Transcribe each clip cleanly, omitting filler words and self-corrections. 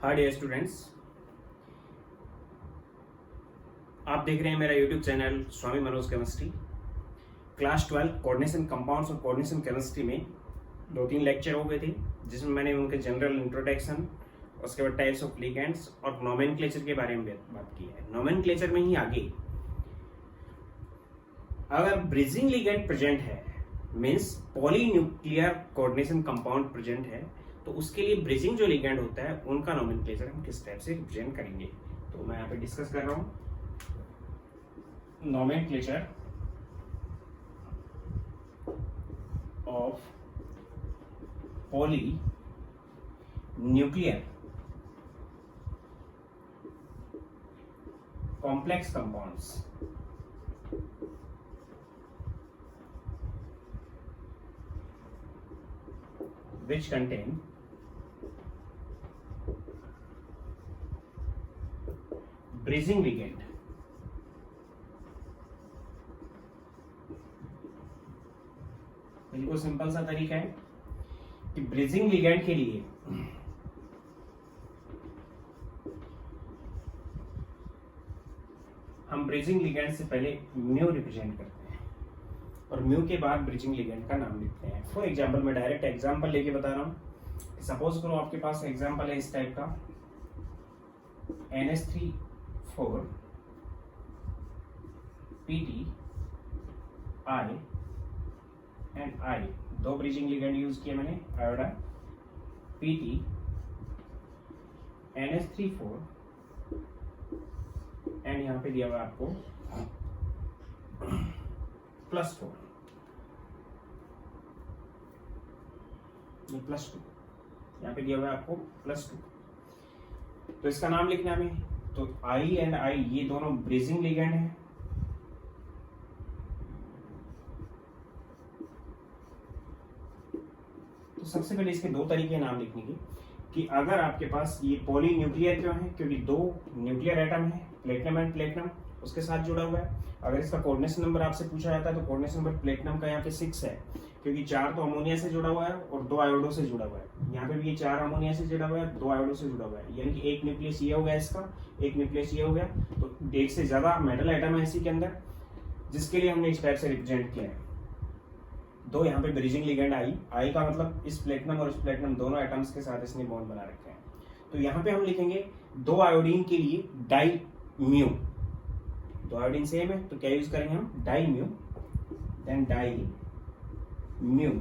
Hi dear students, आप देख रहे हैं मेरा YouTube channel Swami Manoj chemistry. Class 12 coordination compounds और कोऑर्डिनेशन केमिस्ट्री में 2-3 लेक्चर हो गए थे, जिसमें मैंने उनके जनरल इंट्रोडक्शन, उसके बाद टाइप्स ऑफ लिगेंड्स और नोमेनक्लेचर के बारे में बात की है। नोमेनक्लेचर में ही आगे अगर ब्रिजिंग लिगेंड प्रेजेंट है means polynuclear coordination compound present है, तो उसके लिए ब्रिजिंग जो लिगेंड होता है उनका नोमेनक्लेचर हम किस टाइप से रिप्रेजेंट करेंगे, तो मैं यहाँ पे डिस्कस कर रहा हूँ nomenclature of polynuclear complex compounds which contain bridging ligand। बिल्कुल सिंपल सा तरीका है कि ब्रिजिंग लिगैंड के लिए हम ब्रिजिंग लिगैंड से पहले म्यू रिप्रेजेंट करते हैं और म्यू के बाद ब्रिजिंग लिगैंड का नाम लिखते हैं। फॉर एग्जांपल मैं डायरेक्ट एग्जांपल लेके बता रहा हूं। सपोज करो आपके पास एग्जांपल है इस टाइप का NH3 4 PT I and I, दो ब्रिजिंग लिगैंड यूज किए मैंने, आयोडा PT NH3 4 एंड यहाँ पे दिया हुआ आपको +4 +2, यहाँ पे दिया हुआ है आपको +2। तो इसका नाम लिखना है हमें, तो I एंड I ये दोनों ब्रिजिंग लिगैंड है। तो सबसे पहले इसके दो तरीके नाम लिखने के कि अगर आपके पास ये पॉलीन्यूक्लियर क्यों है, क्योंकि दो न्यूक्लियर एटम है, प्लेटिनम एंड प्लेटिनम उसके साथ जुड़ा हुआ है। अगर इसका कोऑर्डिनेशन नंबर आपसे पूछा जाता है तो कोऑर्डिनेशन नंबर प्लेटिनम का यहाँ पे 6 है, क्योंकि 4 तो अमोनिया से जुड़ा हुआ है और 2 आयोडो से जुड़ा हुआ है। यहाँ पे भी ये 4 अमोनिया से जुड़ा हुआ है, 2 आयोडो से जुड़ा हुआ है, यानी कि एक न्यूक्लियस ये हो गया, इसका एक न्यूक्लियस ये हो गया। तो एक से ज्यादा मेटल एटम है इसी के अंदर, जिसके लिए हमने इस टाइप से रिप्रेजेंट किया है। दो यहाँ पे ब्रिजिंग लिगेंड आई का मतलब इस प्लेटिनम और इस प्लेटिनम दोनों एटम्स के साथ इसने बॉन्ड बना रखे हैं। तो यहाँ पे हम लिखेंगे 2 आयोडीन के लिए डाई म्यू, 2 आयोडीन सेम है तो क्या यूज करेंगे हम, di mu, then di mu,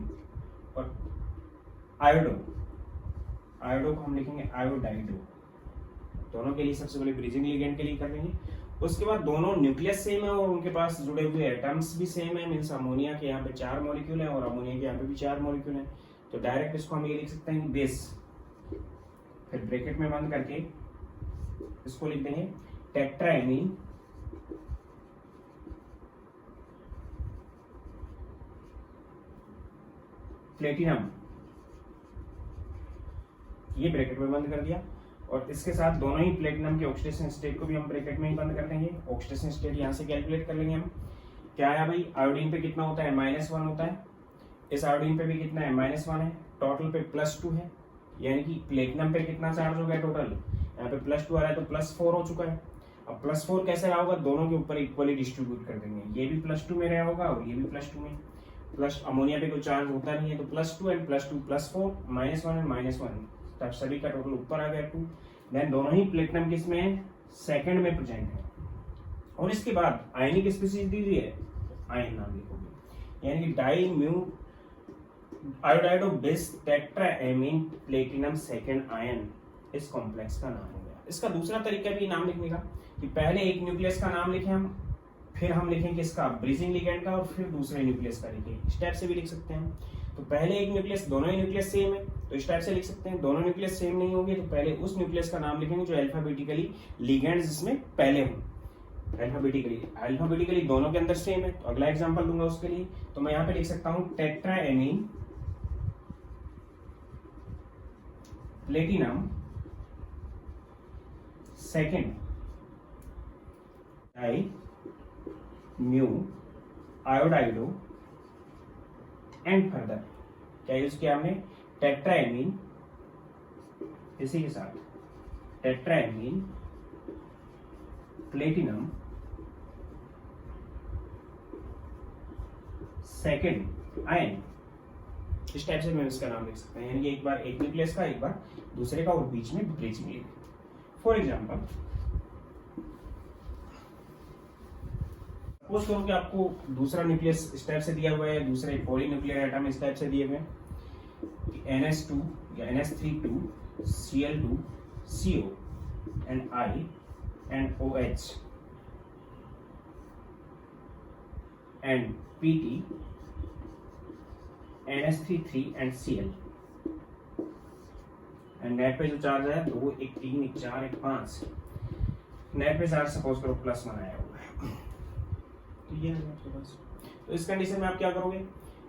और आयोडो को हम लिखेंगे आयोडाइडो। दोनों के लिए सबसे पहले ब्रिजिंग लिगेंड के लिए कर लेंगे। उसके बाद दोनों न्यूक्लियस सेम है और उनके पास जुड़े हुए एटम्स भी सेम है, मीन्स अमोनिया के यहाँ पे 4 मॉलिक्यूल है और अमोनिया के यहाँ पे भी 4 मॉलिक्यूल है। तो डायरेक्ट इसको हम ये लिख सकते हैं बेस, फिर ब्रैकेट में बंद करके इसको लिख देंगे टेट्राएमीन प्लेटिनम, ये ब्रैकेट में बंद कर दिया। और इसके साथ दोनों ही प्लेटिनम के ऑक्सीडेशन स्टेट को भी हम ब्रैकेट में ही बंद कर देंगे। ऑक्सीडेशन स्टेट यहाँ से कैलकुलेट कर लेंगे हम, क्या है भाई, आयोडीन पे कितना होता है, -1 होता है, इस आयोडीन पे भी कितना है, -1 है, टोटल पे +2 है, यानी कि प्लेटिनम पे कितना चार्ज हो गया टोटल, यहाँ पे +2 आ रहा है तो +4 हो चुका है। अब +4 कैसे रहा होगा, दोनों के ऊपर इक्वली डिस्ट्रीब्यूट कर देंगे, ये भी +2 में रहा होगा और ये भी +2 में, प्लस अमोनिया पे कोई चार्ज होता नहीं है तो +2 एंड +2 +4, -1 एंड -1, तब सभी का टोटल ऊपर आ गया 2। देन दोनों ही प्लेटिनम किसमें, सेकंड में प्रेजेंट है। और इसके बाद आयनिक स्पीशीज दी हुई है, आयन नाम लिखोगे, यानी कि di mu iodido bis tetraammine platinum second ion इस कॉम्प्लेक्स का नाम हो गया। इसका दूसरा तरीका भी नाम लिखने का कि पहले एक न्यूक्लियस का नाम लिखे हम, फिर हम लिखेंगे इसका ब्रिजिंग लिगेंड का और फिर दूसरे न्यूक्लियस का लिखेंगे। इस टाइप से भी लिख सकते हैं। तो पहले एक न्यूक्लियस, दोनों ही न्यूक्लियस सेम है तो इस टाइप से लिख सकते हैं। दोनों न्यूक्लियस सेम नहीं होंगे तो पहले उस न्यूक्लियस का नाम लिखेंगे जो अल्फाबेटिकली लिगेंड्स जिसमें पहले हों, अल्फाबेटिकली दोनों के अंदर सेम है। तो अगला एग्जांपल दूंगा उसके लिए, तो मैं यहाँ पे लिख सकता हूँ tetraammine platinum second di mu iodido and further क्या यूज किया हमने, टेट्राएमीन इसी के साथ टेट्राएमीन प्लेटिनम सेकेंड आयन। इस टाइप से मैं इसका नाम लिख सकते हैं, यानी कि एक बार एक न्यूक्लियस का, एक बार दूसरे का, और बीच में bridging link. For example suppose करो कि आपको दूसरा न्यूक्लियस इस टाइप से दिया हुआ है, दूसरे पॉलीन्यूक्लियर एटम इस टाइप से दिए हुए हैं, NS2 या NS32 Cl2 CO and I and OH and PT NS33 and Cl and net पे जो चार्ज है 2 1 3 1 4 1 5, नेट पे चार्ज सपोज करो +1 आया हुआ है, तो ये है आपके पास। तो इस कंडीशन में आप क्या करोगे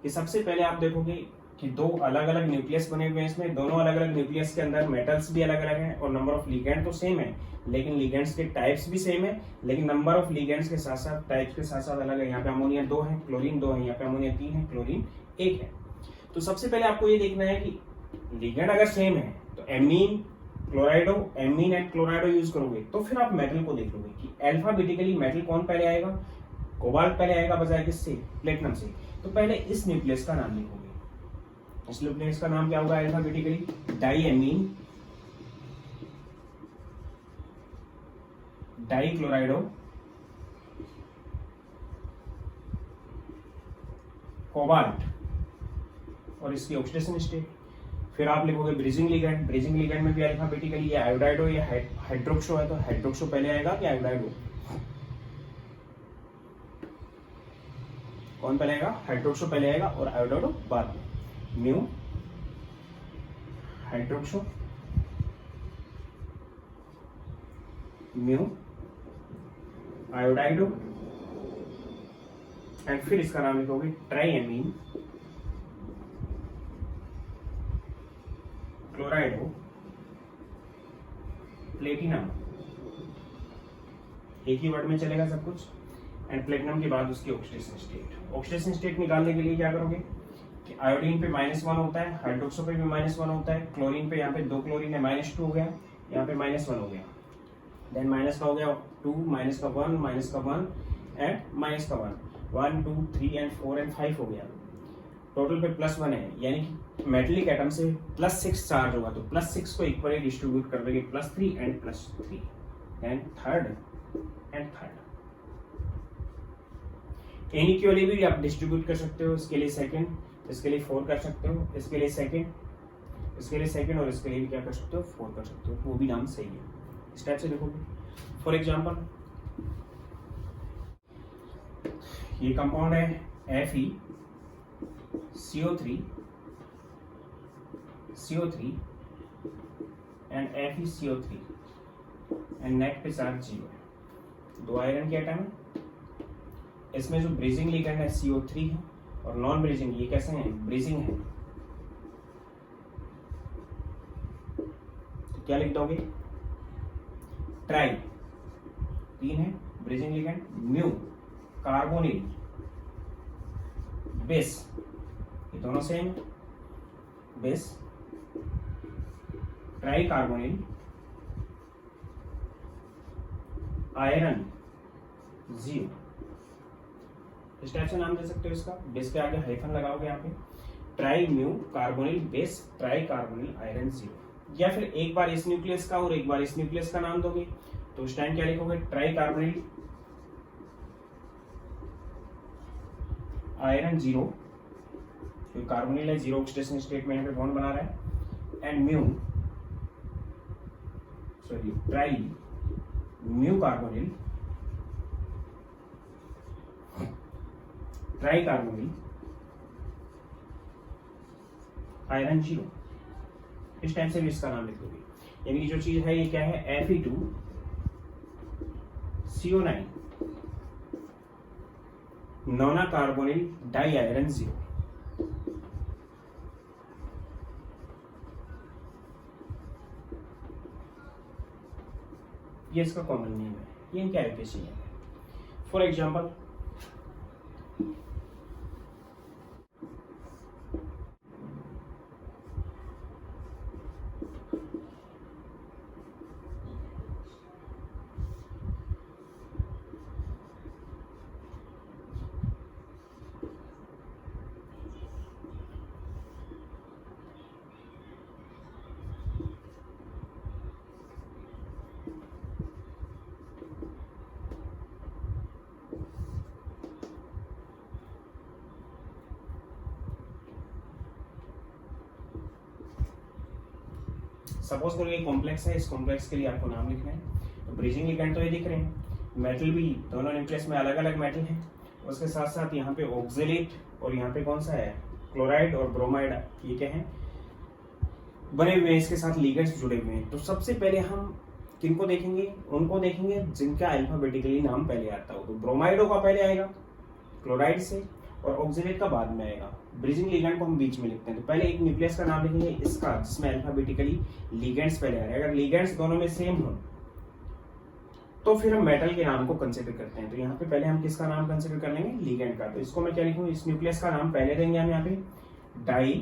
कि सबसे पहले आप देखोगे कि दो अलग अलग न्यूक्लियस बने हुए हैं, इसमें दोनों अलग अलग न्यूक्लियस के अंदर मेटल्स भी अलग अलग हैं और नंबर ऑफ लिगेंड तो सेम है, लेकिन लिगेंड्स के टाइप्स भी सेम है, लेकिन नंबर ऑफ लिगेंड्स के साथ साथ टाइप्स के साथ साथ अलग है। यहाँ पे अमोनिया 2 है, क्लोरीन 2 है, यहाँ पे अमोनिया 3 है, क्लोरीन 1 है। तो सबसे पहले आपको ये देखना है कि लिगेंड अगर सेम है तो एमीन क्लोराइडो, एमीन एंड क्लोराइडो यूज करोगे, तो फिर आप मेटल को देख लोगे कि अल्फाबेटिकली मेटल कौन पहले आएगा, कोबाल्ट पहले आएगा बजाय किससे, प्लेटिनम से। तो पहले इस न्यूक्लियस का नाम लिखोगे, इस न्यूक्लियस का नाम क्या होगा अल्फाबेटिकली, डाईएमीन डाईक्लोराइडो कोबाल्ट, और इसकी ऑक्सीडेशन स्टेट। फिर आप लिखोगे ब्रिजिंग लिगेंड, ब्रिजिंग लिगेंड में भी अल्फाबेटिकली ये आयोडाइडो या हाइड्रोक्सो है, तो हाइड्रोक्सो पहले आएगा कि आयोडाइडो, कौन पहले आएगा, हाइड्रोक्सो पहले आएगा और आयोडाइडो बाद में। Mu hydroxo, mu iodido, and फिर इसका नाम लिखोगे ट्राइएमीन क्लोराइडो प्लेटिनम, एक ही वर्ड में चलेगा सब कुछ, एंड प्लेटिनम के बाद उसकी ऑक्सीडेशन स्टेट। ऑक्सीडेशन स्टेट निकालने के लिए क्या करोगे कि आयोडीन पे -1 होता है, हाइड्रोक्सो पे भी -1 होता है, क्लोरीन पे यहाँ पे 2 क्लोरीन है -2 हो गया, यहाँ पे -1 हो गया, देन माइनस का हो गया 2, माइनस का 1, माइनस का 1 एंड माइनस का 1 2 3 एंड 4 एंड 5 हो गया, टोटल पे +1 है, यानी कि मेटलिक एटम से +6 चार्ज होगा, तो +6 को इक्वली डिस्ट्रीब्यूट कर देंगे, +3 एंड +3, एंड थर्ड इनइक्वली भी आप डिस्ट्रीब्यूट कर सकते हो, इसके लिए सेकंड, इसके लिए 4 कर सकते हो, इसके लिए सेकंड, इसके लिए सेकंड, और इसके लिए भी क्या कर सकते हो 4 कर सकते हो, वो भी नाम सही है। इस टाइप से देखोगे। फॉर एग्जाम्पल ये कंपाउंड है Fe CO3 and FeCO3 and net पे चार्ज 0 है, 2 आयरन के एटम है, इसमें जो ब्रिजिंग लिगेंड है CO3 है, और नॉन ब्रिजिंग ये कैसे हैं, ब्रिजिंग है, तो क्या लिख दोगे, ट्राई 3 है bridging ligand, mu carbonyl base, ये दोनों same, base try carbonyl iron 0, इस टाइप से नाम दे सकते हो इसका। बेस के आगे हाइफन लगाओगे यहाँ पे, try mu carbonyl base try carbonyl iron 0, या फिर एक बार इस न्यूक्लियस का और एक बार इस न्यूक्लियस का नाम दोगे, तो उस टाइम क्या लिखोगे, ट्राई कार्बोनिल आयरन 0, क्योंकि कार्बोनिल है 0 ऑक्सीडेशन स्टेट में यहाँ पे बॉन्ड बना रहा है, and try mu carbonyl try carbonyl iron 0, इस टाइप से भी इसका नाम लिखोगे। यानी कि जो चीज है ये क्या है, Fe2CO9 नोना कार्बोनिल डाई आयरन 0, ये इसका कॉमन नेम है, ये इनके एलोकेशन है। फॉर एग्जांपल सपोज करो ये कॉम्प्लेक्स है, इस कॉम्प्लेक्स के लिए आपको नाम लिखना है। तो ब्रिजिंग लिगेंड तो ये दिख रहे हैं, मेटल भी दोनों न्यूक्लियस में अलग अलग मेटल है। उसके साथ साथ यहाँ पे ऑक्जेलेट और यहाँ पे कौन सा है, क्लोराइड और ब्रोमाइड, ये क्या है, बने हुए हैं, इसके साथ लिगेंड्स जुड़े हुए हैं। तो सबसे पहले हम किनको देखेंगे, उनको देखेंगे जिनका अल्फाबेटिकली नाम पहले आता हो। तो ब्रोमाइडो का पहले आएगा क्लोराइड से, और ऑक्जेलेट का बाद में आएगा। ब्रिजिंग लिगेंड को हम बीच में लिखते हैं। तो पहले एक न्यूक्लियस का नाम लिखेंगे इसका, जिसमें अल्फाबेटिकली लिगेंड्स पहले आ रहे हैं। अगर लिगेंड्स दोनों में सेम हो तो फिर हम मेटल के नाम को कंसीडर करते हैं। तो यहाँ पे पहले हम किसका नाम कंसीडर कर लेंगे, लिगेंड का। तो इसको मैं क्या लिखूंगा, इस न्यूक्लियस का नाम पहले देंगे हम यहाँ पे डाई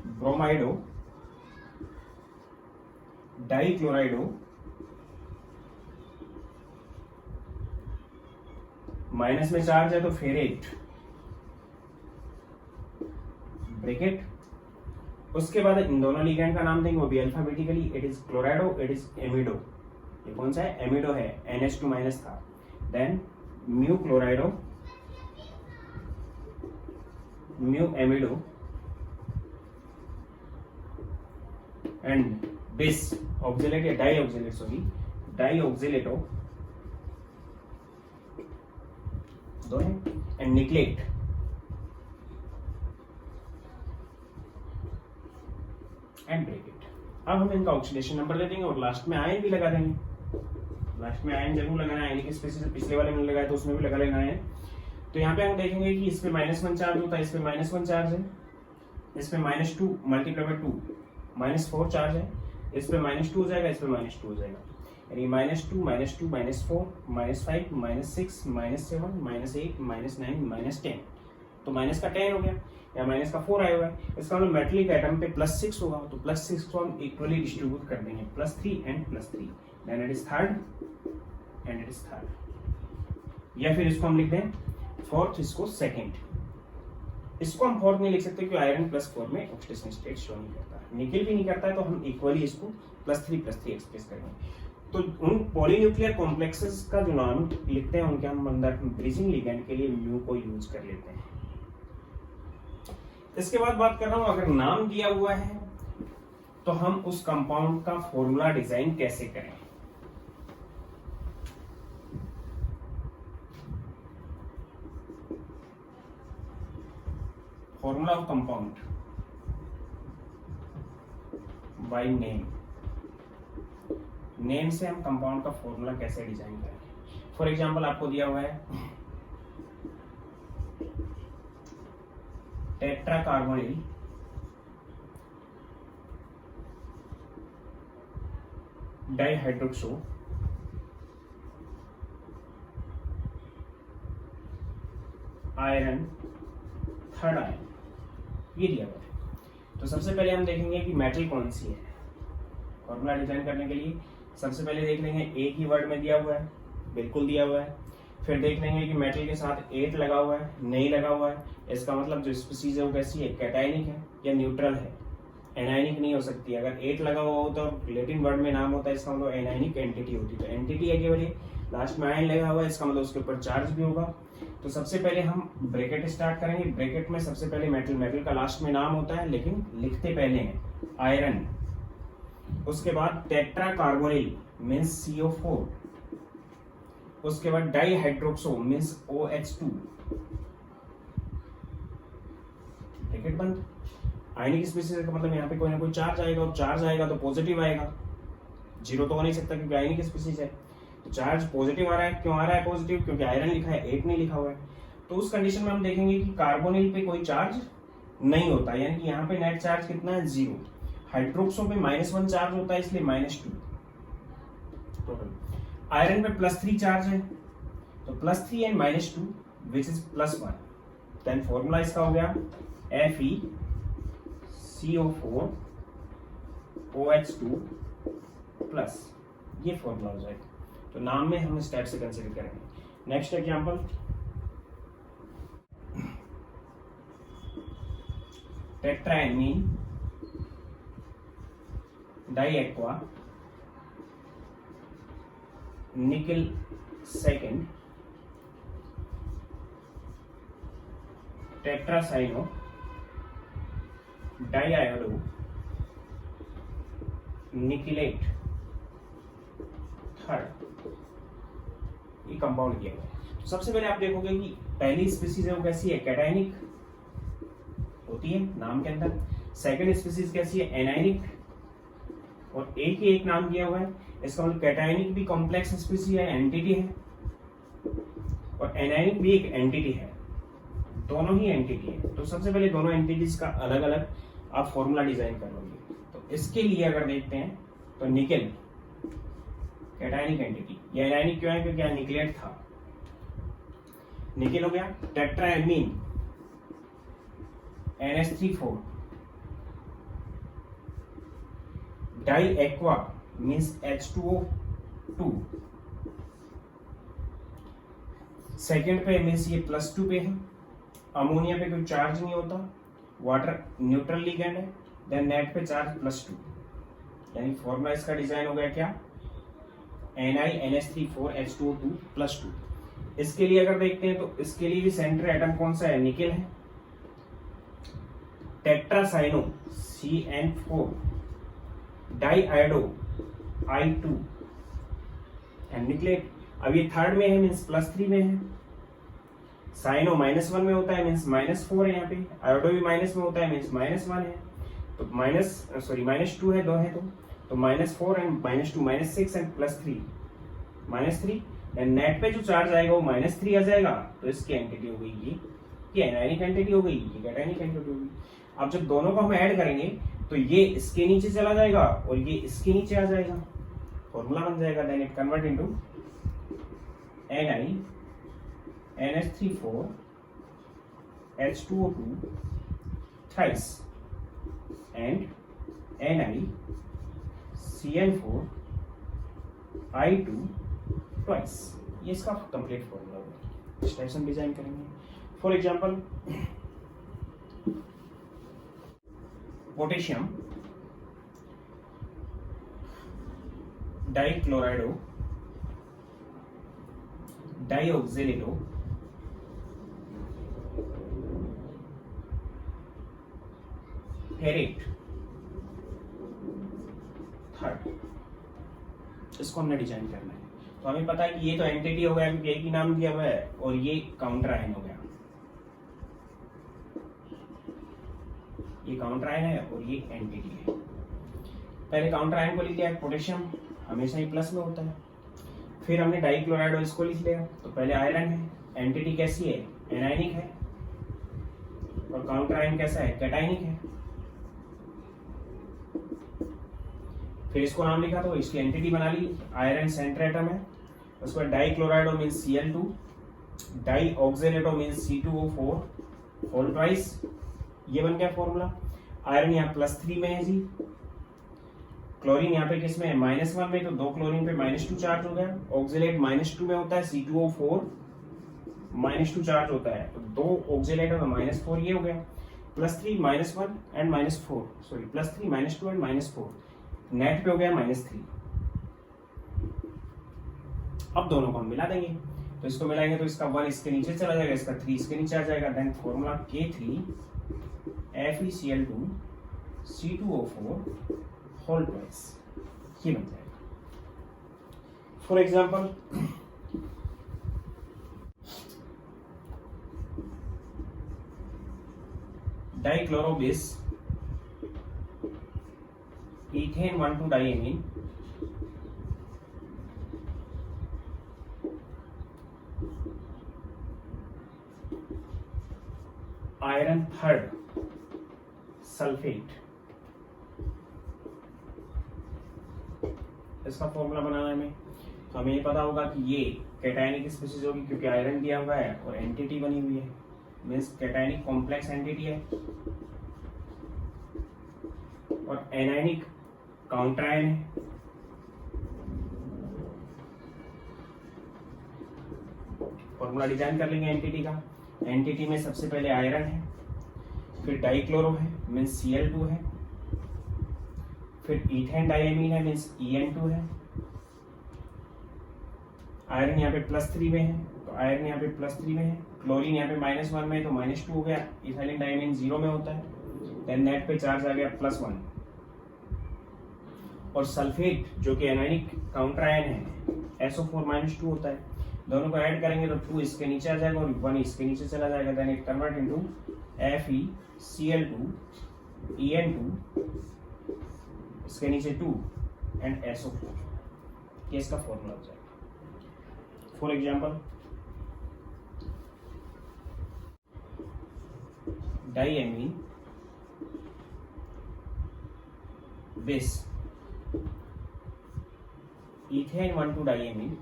ब्रोमाइडो, डाई क्लोराइडो, माइनस में चार्ज है तो फेरेट, ब्रैकेट। उसके बाद इन दोनों लिगेंड का नाम देंगे, वो भी alphabetically, it is chlorido, it is amido. ये कौन सा है, एमिडो है, NH2 माइनस था। Then mu chlorido, mu amido, and bis oxalate या di oxalate, sorry di oxalato, दो है, एंड निकलेट। And bracket. अब हम इनका ऑक्सीडेशन नंबर दे देंगे और लास्ट में आयन भी लगा देंगे। लास्ट में आयन जरूर लगाना है, आयनिक स्पेसिस पिछले वाले में लगाया तो उसमें भी लगा लेना है। तो यहाँ पे हम देखेंगे कि इस पे -1 चार्ज होता है, इस पे -1 चार्ज है, इस पे -2 मल्टीप्लाई बाय 2 -4 चार्ज है, इस पे -2 हो जाएगा, इस पे -2 हो जाएगा, यानी -2 -2 -4 -5 -6 -7 -8 -9 -10। तो माइनस का 10 हो गया या माइनस का 4 आया हुआ है, इसका मतलब मेटलिक एटम पे +6 होगा। तो +6 को हम इक्वली डिस्ट्रीब्यूट कर देंगे, +3 and +3, then it is third and it is third. या फिर इसको हम लिख दें फोर्थ, इसको सेकंड। इसको हम फोर्थ नहीं लिख सकते क्योंकि आयरन +4 में ऑक्सीडेशन स्टेट शो नहीं करता, निकेल भी नहीं करता है, तो हम इक्वली इसको +3 एक्सप्रेस करेंगे। तो उन पॉलीन्यूक्लियर कॉम्प्लेक्सेस का जो नाम लिखते हैं उनके हम अंदर ब्रिजिंग लिगेंड के लिए म्यू को यूज कर लेते हैं। इसके बाद बात कर रहा हूं, अगर नाम दिया हुआ है तो हम उस कंपाउंड का फॉर्मूला डिजाइन कैसे करें। Formula of compound by name, name से हम कंपाउंड का फॉर्मूला कैसे डिजाइन करें। फॉर एग्जांपल आपको दिया हुआ है टेट्राकार्बोनिल डाइहाइड्रोक्सो आयरन थर्ड आयन, ये दिया हुआ है। तो सबसे पहले हम देखेंगे कि मेटल कौन सी है। फॉर्मूला डिजाइन करने के लिए सबसे पहले देख लेंगे एक ही वर्ड में दिया हुआ है, बिल्कुल दिया हुआ है। फिर देख लेंगे कि मेटल के साथ 8 लगा हुआ है, नहीं लगा हुआ है, इसका मतलब जो स्पीसीज है वो कैसी है, कैटायनिक है या न्यूट्रल है, एनायनिक नहीं हो सकती। अगर 8 लगा हुआ हो तो लैटिन वर्ड में नाम होता है, इसका मतलब एनायनिक एंटिटी होती है। तो एंटिटी है केवल ये, लास्ट में आयन लगा हुआ है, इसका मतलब उसके ऊपर चार्ज भी होगा। तो सबसे पहले हम ब्रैकेट स्टार्ट करेंगे। ब्रैकेट में सबसे पहले मेटल, मेटल का लास्ट में नाम होता है लेकिन लिखते पहले हैं आयरन। उसके बाद टेट्राकार्बोनिल मींस CO4, उसके बाद डाइहाइड्रोक्सो मींस OH2, ब्रैकेट बंद। आयनिक स्पीशीज का मतलब यहाँ पे कोई ना कोई चार्ज आएगा, और चार्ज आएगा तो पॉजिटिव आएगा, जीरो तो हो नहीं सकता क्योंकि आयनिक स्पीशीज है। तो चार्ज पॉजिटिव आ रहा है, क्यों आ रहा है पॉजिटिव, क्योंकि आयरन लिखा है, 8 नहीं लिखा हुआ है। तो उस कंडीशन में हम देखेंगे कि कार्बोनिल पे कोई चार्ज नहीं होता, यानी कि यहाँ पे नेट चार्ज कितना है, 0। हाइड्रोक्सो पे -1 चार्ज होता है, इसलिए -2 टोटल। आयरन पे +3 चार्ज है, तो +3 and -2 which is +1। Then formula इसका हो गया FeCO4 OH2 प्लस, ये फॉर्मूला हो जाएगा। तो नाम में हम इस टाइप से कंसीडर करेंगे। नेक्स्ट एग्जांपल, टेट्राएमीन डाइएक्वा निकल सेकेंड टेट्रासाइनो डाइआयोडो निकिलेट थर्ड, ये कंपाउंड किया हुआ है। तो सबसे पहले आप देखोगे कि पहली स्पीसीज है वो कैसी है, कैटायनिक होती है नाम के अंदर। सेकंड स्पीसीज कैसी है, एनायनिक, और एक ही एक नाम दिया हुआ है, इसका मतलब कैटायनिक भी कॉम्प्लेक्स स्पीसीज है, एंटिटी है, और एनायनिक भी एक एंटिटी है, दोनों ही एंटिटी है। तो सबसे पहले दोनों एंटिटीज का अलग अलग आप फॉर्मूला डिजाइन कर लोगे। तो इसके लिए अगर देखते हैं तो निकेल कैटायनिक एंटिटी, ये एनायनिक क्यों है, क्योंकि निकलेट था, निकेल हो गया। Tetraammine NH3 4, di aqua means H2O2, second पे मीन्स ये +2 पे है, अमोनिया पे कोई चार्ज नहीं होता, वाटर न्यूट्रल लिगेंड है, देन नेट पे चार्ज +2, यानी फॉर्मूला इसका डिजाइन हो गया क्या, NiNH3 4H2O2 +2। इसके लिए अगर देखते हैं तो इसके लिए भी सेंटर एटम कौन सा है, निकेल है। Tetracyano CN4 डाइआयोडो I2 and निकलेट। अब ये थर्ड में है मीन्स +3 में है, साइनो -1 में होता है मीन्स -4 है, यहाँ पे आयोडो भी माइनस में होता है मीन्स -1 है, तो -2 है, 2 है, तो -4 एंड -2 -6 एंड +3 -3, एंड नेट पे जो चार्ज आएगा वो -3 आ जाएगा, तो इसकी एंटिटी हो गई ये एनायनिक एंटिटी हो गई, ये कैटायनिक एंटिटी हो गई। अब जब दोनों को हम ऐड करेंगे तो ये इसके नीचे चला जाएगा और ये इसके नीचे आ जाएगा, फॉर्मूला बन जाएगा, then it convert into NiNH3 4H2O2 thrice and NiCN4 I2 twice। ये इसका कंप्लीट फॉर्मूला होगा। इस टाइप से हम डिजाइन करेंगे। For example potassium dichlorido dioxalato ferrate third, इसको हमने डिजाइन करना है। तो हमें पता है कि ये तो एंटिटी हो गया क्योंकि एक ही नाम दिया हुआ है, और ये काउंटर आयन हो गया, ये काउंटर आयन है और ये एंटिटी है। पहले काउंटर आयन को लिख लिया, पोटेशियम हमेशा ही प्लस में होता है, फिर हमने डाइक्लोराइडो इसको लिख लिया, तो पहले आयरन है, एंटिटी कैसी है, एनायनिक है, और काउंटर आयन कैसा है, कैटायनिक है। फिर इसको नाम लिखा तो इसकी एंटिटी बना ली, आयरन सेंटर एटम है, उसके बाद dichlorido means Cl2, dioxalato means C2O4 whole twice, ये बन गया फॉर्मूला। आयरन यहाँ +3 में है जी, क्लोरीन यहाँ पे किसमें है, -1 में, तो 2 क्लोरीन पे -2 चार्ज हो गया, ऑक्सिलेट -2 में होता है, C2O4 -2 चार्ज होता है, तो 2 ऑक्सिलेट और -4, ये हो गया, +3 -1 एंड -4, सॉरी +3 -2 एंड -4, नेट पे हो गया -3। अब दोनों को हम मिला देंगे, तो इसको मिलाएंगे तो इसका 1 इसके नीचे चला जाएगा, इसका 3 इसके नीचे आ जाएगा, then formula K3 FeCl2 C2O4 whole twice, ये बन जाएगा। For example dichlorobis ethane one two diamine iron third sulphate, इसका फॉर्मूला बनाना है हमें, तो हमें ये पता होगा कि ये कैटायनिक स्पीशीज होगी क्योंकि आयरन दिया हुआ है और एंटिटी बनी हुई है, मीन्स कैटायनिक कॉम्प्लेक्स एंटिटी है, और एनायनिक काउंटर आयन है। फॉर्मूला डिजाइन कर लेंगे एंटिटी का। एंटिटी में सबसे पहले आयरन है, फिर डाइक्लोरो है मीन्स Cl2 है, फिर इथेन डाइएमीन है मीन्स En2 है, आयरन यहाँ पे +3 में है, तो आयरन यहाँ पे +3 में है, क्लोरीन यहाँ पे -1 में है तो -2 हो गया, इथाइलिन डाइएमीन 0 में होता है, देन नेट पे चार्ज आ गया +1, और सल्फेट जो कि एनायनिक काउंटर आयन है SO4-2 होता है, दोनों को ऐड करेंगे तो 2 इसके नीचे आ जाएगा और 1 इसके नीचे चला जाएगा, then it convert into FeCl2 En2 इसके नीचे 2 एंड SO4, ये इसका फॉर्मूला हो जाएगा। For example diamine bis ethane 1,2 diamine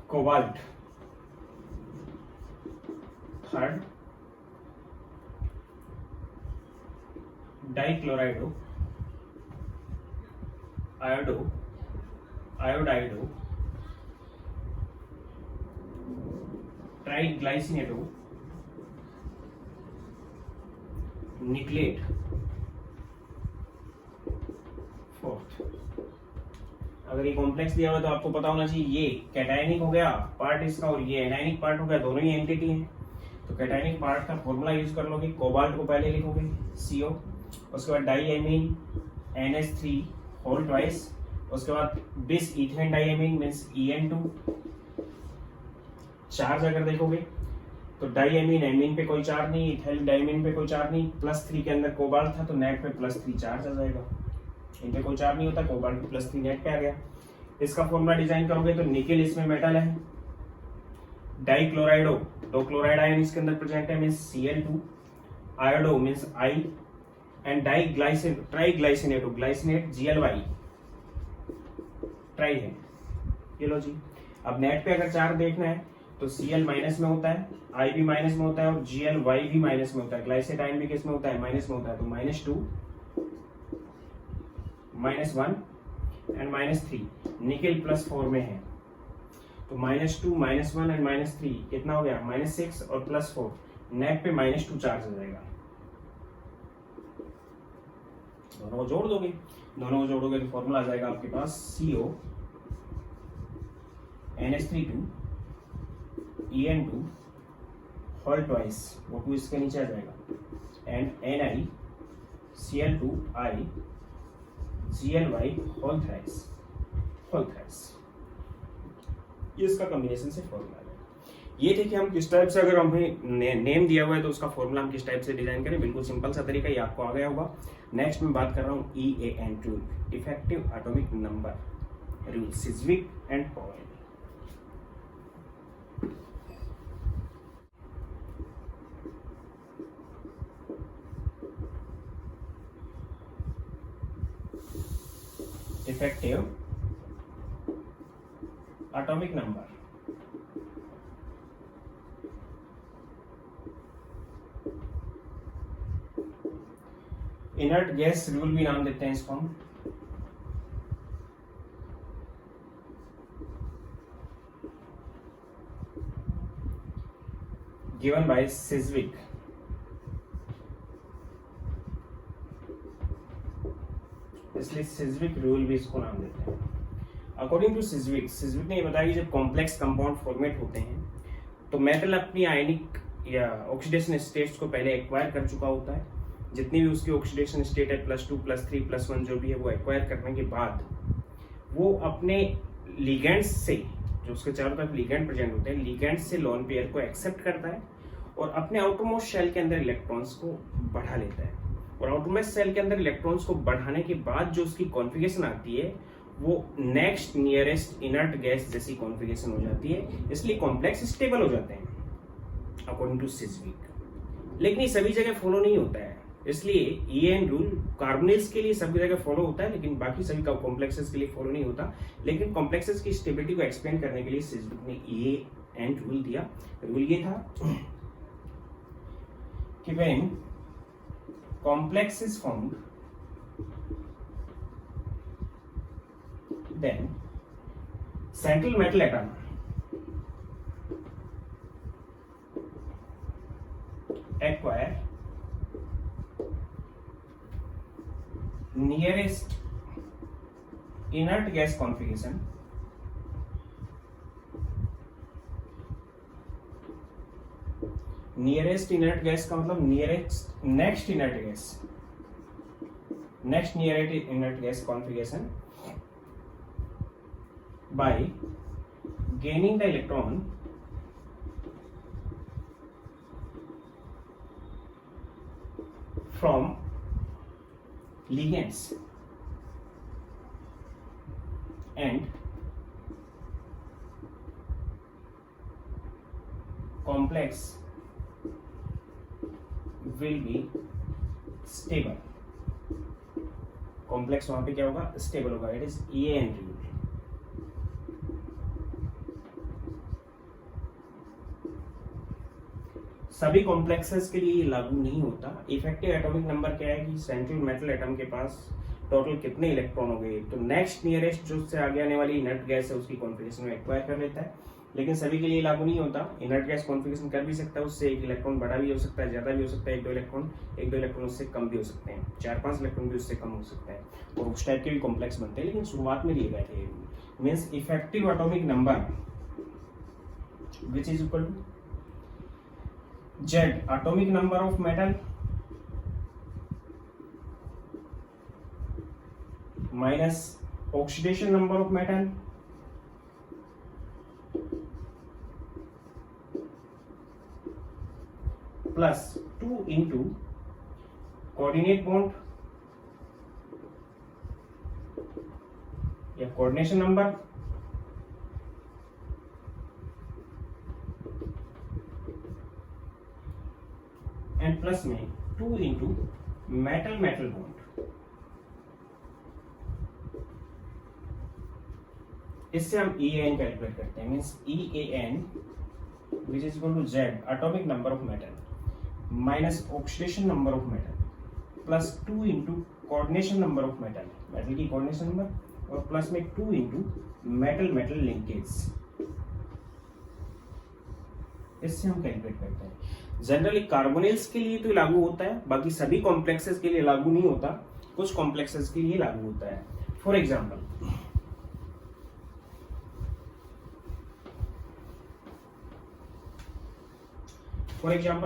cobalt third dichlorido iodido triglycinato nickelate fourth. अगर ये कॉम्प्लेक्स दिया हुआ तो आपको पता होना चाहिए ये कैटायनिक हो गया पार्ट इसका और ये एनायनिक पार्ट हो गया, दोनों ही एंटिटी हैं। तो कैटायनिक पार्ट का फॉर्मूला यूज कर लोगे, कोबाल्ट को पहले लिखोगे CO, उसके बाद डाइएमीन NH3 होल ट्वाइस, उसके बाद बिस ethane diamine means En2। Charge अगर देखोगे तो डाइएमीन एमीन पे कोई चार्ज नहीं, इथाइल डाइमीन पे कोई चार्ज नहीं, +3 के अंदर कोबाल्ट था तो नेट पे +3 चार्ज आ जाएगा, इन पे कोई चार्ज नहीं होता, कोबाल्ट पे +3 नेट पे आ गया। इसका फॉर्मूला डिजाइन करोगे तो निकेल इसमें मेटल है, डाइक्लोराइडो 2 क्लोराइड आयन इसके अंदर प्रेजेंट है means Cl2, iodo means I and triglycinato glycinate Gly tri है। ये लो जी, अब नेट पे अगर चार्ज देखना है तो Cl माइनस में होता है, I भी माइनस में होता है और Gly भी माइनस में होता है, ग्लाइसेट आयन भी किस में होता है माइनस में होता है, तो -2 -1 एंड -3 निकेल +4 में है तो -2 -1 एंड -3 कितना हो गया -6 और +4 नेट पे -2 चार्ज हो जाएगा। दोनों को जोड़ दोगे, दोनों को जोड़ोगे तो फॉर्मूला आ जाएगा आपके पास CO NH3 En2 whole twice, वो 2 इसके नीचे आ जाएगा and Ni Cl2I Gly whole thrice. ये इसका कॉम्बिनेशन से फॉर्मूला है। ये देखिए हम किस टाइप से, अगर हमें नेम दिया हुआ है तो उसका फॉर्मूला हम किस टाइप से डिजाइन करें, बिल्कुल सिंपल सा तरीका, ये आपको आ गया होगा। नेक्स्ट मैं बात कर रहा हूँ EAN rule, effective atomic number rule, Sidgwick and Powell. Effective atomic number, inert gas rule भी नाम देते हैं इसको हम। Given by Sidgwick. इसलिए सिज्विक रूल भी इसको नाम देते हैं। अकॉर्डिंग टू सिज्विक ने ये बताया कि जब कॉम्प्लेक्स कंपाउंड फॉर्मेट होते हैं तो मेटल अपनी आयनिक या ऑक्सीडेशन स्टेट्स को पहले एक्वायर कर चुका होता है, जितनी भी उसकी ऑक्सीडेशन स्टेट है +2 +3 +1 जो भी है वो एक्वायर करने के बाद वो अपने लिगेंड्स से, जो उसके चारों तरफ लिगेंड प्रेजेंट होते हैं, लिगेंड्स से लोन पेयर को एक्सेप्ट करता है और अपने आउटरमोस्ट शेल के अंदर इलेक्ट्रॉन्स को बढ़ा लेता है। और आउटरमोस्ट शेल के अंदर इलेक्ट्रॉन्स को बढ़ाने के बाद जो उसकी कॉन्फ़िगरेशन आती है वो नेक्स्ट नियरेस्ट इनर्ट गैस जैसी कॉन्फ़िगरेशन हो जाती है, इसलिए कॉम्प्लेक्स स्टेबल हो जाते हैं अकॉर्डिंग टू सिज्विक। लेकिन ये सभी जगह फॉलो नहीं होता है, इसलिए EAN रूल कार्बोनिल्स के लिए सभी जगह फॉलो होता है लेकिन बाकी सभी कॉम्प्लेक्सेस के लिए फॉलो नहीं होता। लेकिन कॉम्प्लेक्सेस की स्टेबिलिटी को एक्सप्लेन करने के लिए सिज्विक ने EAN रूल दिया। रूल ये था कि when complex is formed, then central metal atom acquire nearest inert gas configuration nearest inert gas का मतलब nearest next inert gas, next nearest inert gas configuration bye gaining the electron from ligands and complex will be stable. Complex वहां पे क्या होगा, stable होगा. It is EAN rule. सभी complexes के लिए ये लागू नहीं होता. इफेक्टिव एटॉमिक नंबर क्या है कि सेंट्रल मेटल एटम के पास टोटल कितने इलेक्ट्रॉन हो गए, तो नेक्स्ट नियरेस्ट जो उससे आगे आने वाली इनर्ट गैस है उसकी कॉन्फिगरेशन में एक्वायर कर लेता है. लेकिन सभी के लिए लागू नहीं होता. इनर्ट गैस कॉन्फिगरेशन कर भी सकता है, उससे एक इलेक्ट्रॉन बड़ा भी हो सकता है, ज्यादा भी हो सकता है, एक दो इलेक्ट्रॉन उससे कम भी हो सकते हैं, 4-5 इलेक्ट्रॉन भी उससे कम हो सकता है, और उस टाइप के भी कॉम्प्लेक्स बनते हैं. लेकिन शुरुआत में लिए गए थे. Means effective atomic number which is equal to Z atomic number of metal minus oxidation number of metal plus 2 into coordinate bond या coordination number एंड प्लस में 2 इंटू मेटल मेटल बॉन्ड. इससे हम EAN कैलकुलेट करते हैं. Means EAN which is equal to Z atomic number of metal minus oxidation number of metal plus 2 into coordination number of metal, metal की coordination number, और plus में 2 into metal metal linkage. इससे हम calculate करते हैं. Generally carbonyls के लिए तो लागू होता है, बाकी सभी कॉम्प्लेक्सेस के लिए लागू नहीं होता. कुछ कॉम्प्लेक्सेस के लिए लागू होता है. फॉर एग्जांपल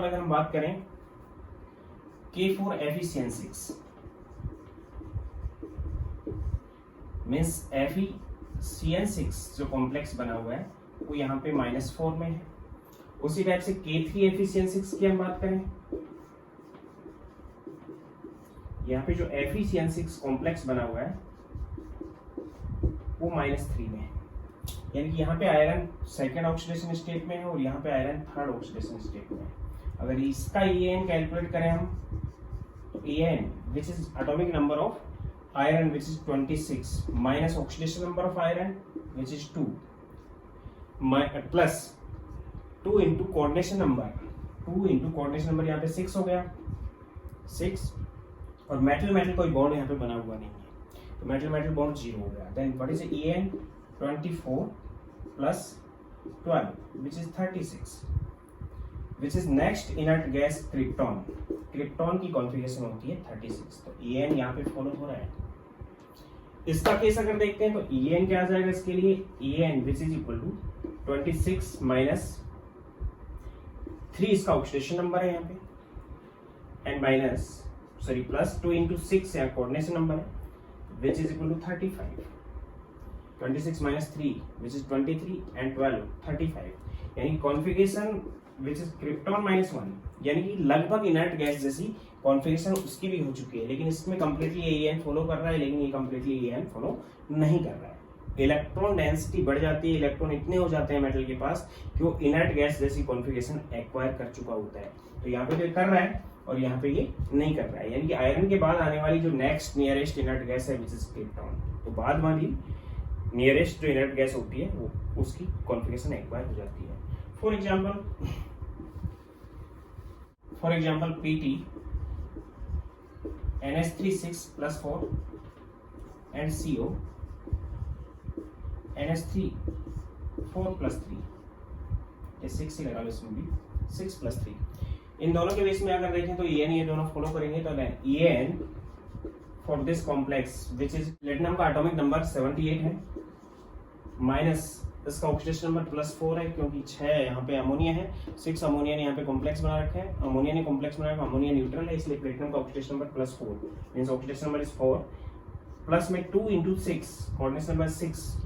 अगर हम बात करें K4FeCN6 मीन्स FeCN6 जो कॉम्प्लेक्स बना हुआ है वो यहाँ पे -4 में है. उसी टाइप से K3FeCN6 की हम बात करें, यहाँ पे जो FeCN6 कॉम्प्लेक्स बना हुआ है वो -3 में है. यानी कि यहाँ पे आयरन सेकेंड ऑक्सीडेशन स्टेट में है और यहाँ पे आयरन थर्ड ऑक्सीडेशन स्टेट में है. अगर इसका EAN कैलकुलेट करें हम, तो EAN which is atomic number of iron which is 26 minus oxidation number of iron which is 2 plus 2 into coordination number यहाँ पे 6 हो गया, 6, और मेटल मेटल कोई बॉन्ड यहाँ पे बना हुआ नहीं है, तो मेटल मेटल बॉन्ड 0 हो गया. Then what is EAN 24 plus 12 which is 36 which is next inert gas krypton. Krypton की कॉन्फिगरेशन होती है 36, तो EAN यहाँ पे फॉलो हो रहा है. इसका केस अगर देखते हैं तो EAN क्या आ जाएगा इसके लिए, EAN which is equal to 26 minus 3 इसका ऑक्सीडेशन नंबर है यहाँ पे, एंड प्लस 2 इंटू 6 यहाँ कोऑर्डिनेशन नंबर है which is equal to 35. 26 minus 3 which is 23 and 12 35. यानी कॉन्फिगरेशन विच इज क्रिप्टॉन -1, यानी कि लगभग इनर्ट गैस जैसी कॉन्फिगरेशन उसकी भी हो चुकी है. लेकिन इसमें कंप्लीटली EAN फॉलो कर रहा है, लेकिन ये कंप्लीटली EAN फॉलो नहीं कर रहा है. इलेक्ट्रॉन डेंसिटी बढ़ जाती है, इलेक्ट्रॉन इतने हो जाते हैं मेटल के पास कि वो इनर्ट गैस जैसी कॉन्फिगरेशन एक्वायर कर चुका होता है. तो यहाँ पे तो ये कर रहा है और यहाँ पे ये नहीं कर रहा है. यानी कि आयरन के बाद आने वाली जो नेक्स्ट नियरेस्ट इनर्ट गैस है विच इज क्रिप्टॉन, तो बाद वाली नियरेस्ट जो इनर्ट गैस होती है वो उसकी कॉन्फिगरेशन एक्वायर हो जाती है. For example PT NH3 6+4 and CO NH3 4+3, ये 6 ही लगा लो इसमें भी, 6+3. इन दोनों के बेस में अगर देखें तो EAN ये दोनों फॉलो करेंगे. तो EAN for this complex which is platinum का एटॉमिक नंबर 78 है, माइनस इसका ऑक्सीडेशन नंबर +4 है क्योंकि 6 यहाँ पे अमोनिया है, 6 अमोनिया ने यहाँ पे कॉम्प्लेक्स बना रखा है, अमोनिया ने कॉम्प्लेक्स बना रखा है, अमोनिया न्यूट्रल है, इसलिए प्लेटिनम का oxidation number +4 means oxidation number is 4 plus में 2 into 6 coordination number 6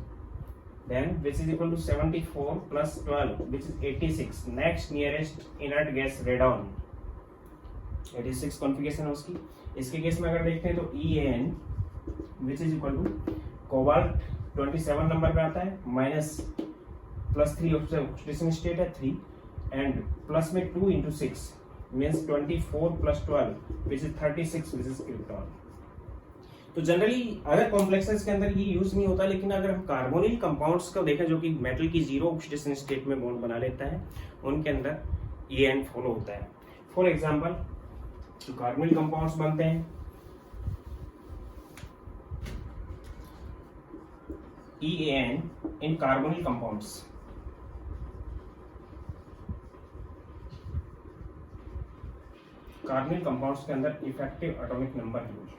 then which is equal to 74 plus 12 which is 86 next nearest inert gas radon 86 configuration है उसकी। इसके केस में अगर देखते हैं तो EAN which is equal to cobalt 27 number पे आता है माइनस +3 ऑक्सीडेशन स्टेट है 3 एंड प्लस में 2 into 6 means 24 plus 12 which is 36 which is krypton. तो जनरली अदर कॉम्प्लेक्सेस के अंदर ये यूज नहीं होता, लेकिन अगर हम कार्बोनिल कंपाउंड्स को देखें जो कि मेटल की जीरो ऑक्सीडेशन स्टेट में बॉन्ड बना लेता है, उनके अंदर EAN फॉलो होता है। फॉर एग्जांपल जो कार्बोनिल कंपाउंड्स बनते हैं EAN in carbonyl compounds carbonyl compounds के अंदर effective atomic number use.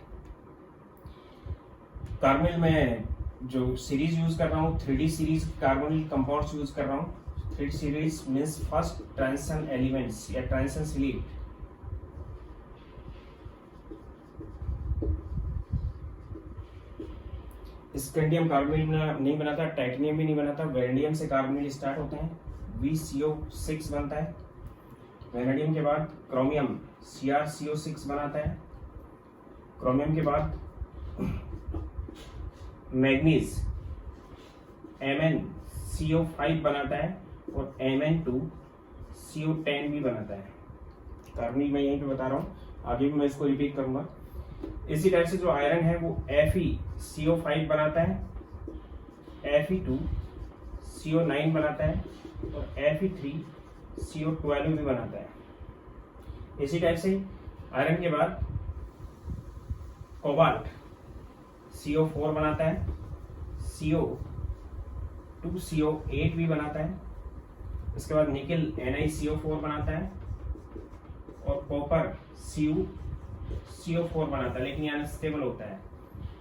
Carbonyl में जो सीरीज यूज कर रहा हूँ 3D series carbonyl compounds use कर रहा हूँ। 3D series means first transition elements या ट्रांजिशन सिलीट। स्कैंडियम कार्बोनिल नहीं बनाता, टाइटेनियम भी नहीं बनाता, वेनेडियम से कार्बोनिल स्टार्ट होते हैं, VCO6 बनता है। वेनेडियम के बाद क्रोमियम CrCO6 बनाता है। क्रोमियम के बाद मैग्नीज MnCO5 बनाता है और Mn2CO10 भी बनाता है। कार्बोनिल मैं यहीं पे बता रहा हूँ, आगे भी मैं इसको रिपीट करूंगा। इसी टाइप से जो आयरन है वो FeCO5 बनाता है, Fe2CO9 बनाता है और Fe3CO12 भी बनाता है। इसी टाइप से आयरन के बाद कोबाल्ट CO4 बनाता है, CO2CO8 भी बनाता है। इसके बाद निकेल NiCO4 बनाता है और कॉपर CO4 बनाता है, लेकिन यहाँ स्टेबल होता है।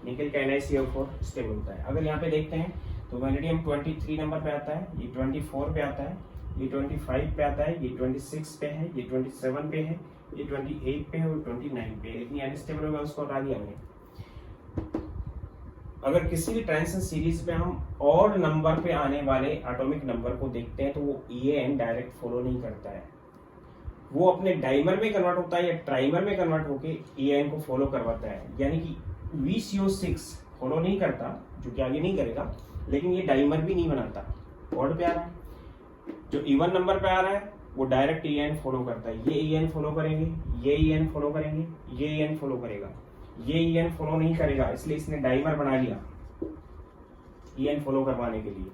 निकेल का NiCO4 स्टेबल होता है। अगर यहाँ पे देखते हैं तो वेनेडियम 23 नंबर पे आता है, ये 24 पे आता है, ये 25 पे आता है, ये 26 पे है, ये 27 पे है, ये 28 पे है और 29 पे है, लेकिन यहाँ स्टेबल होगा उसको हटा दिया हमने। अगर किसी भी ट्रांजिशन सीरीज पे हम ऑड नंबर पे आने वाले एटॉमिक नंबर को देखते हैं तो वो EAN डायरेक्ट फॉलो नहीं करता है, वो अपने डाइमर में कन्वर्ट होता है या ट्राइमर में कन्वर्ट होके EAN को फॉलो करवाता है। यानी कि VCO6 फॉलो नहीं करता, जो कि आगे नहीं करेगा, लेकिन ये डाइमर भी नहीं बनाता, ऑड पे आ रहा है। जो इवन नंबर पे आ रहा है वो डायरेक्ट EAN फॉलो करता है। ये EAN फॉलो करेंगे, ये EAN फॉलो करेंगे, ये EAN फॉलो करेगा, ये EAN फॉलो नहीं करेगा, इसलिए इसने डाइमर बना लिया EAN फॉलो करवाने के लिए।